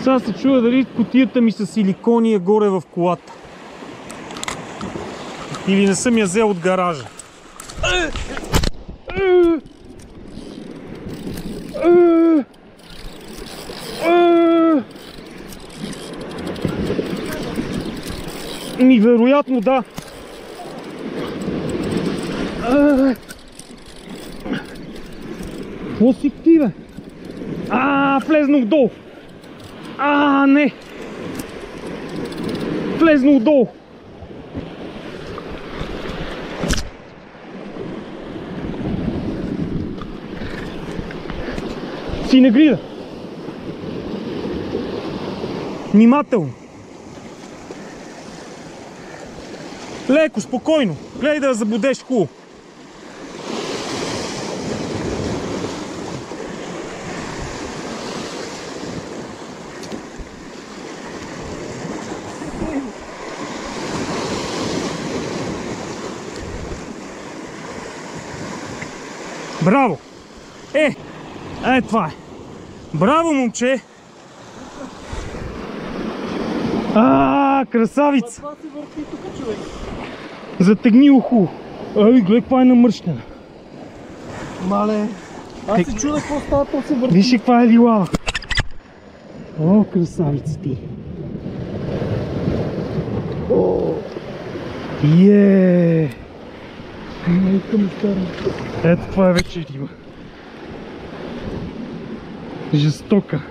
Сега се чуя дали кутията ми с силикони е горе в колата. Или не съм я взел от гаража. Вероятно да. Какво си ти, бе? Влезнах долу. Не. Влезнах долу. Синегрида. Внимателно. Леко, спокойно. Гледай да я забудеш хубаво. Браво! Това е. Браво, момче! Красавица! Това се върти тук, човек. Затегни уху. Гледай каква е намръщена. Мале. Аз се чудя какво става, то се върти. Виж каква е лилава. Красавица ти. Ето това е вече риба. Жестока.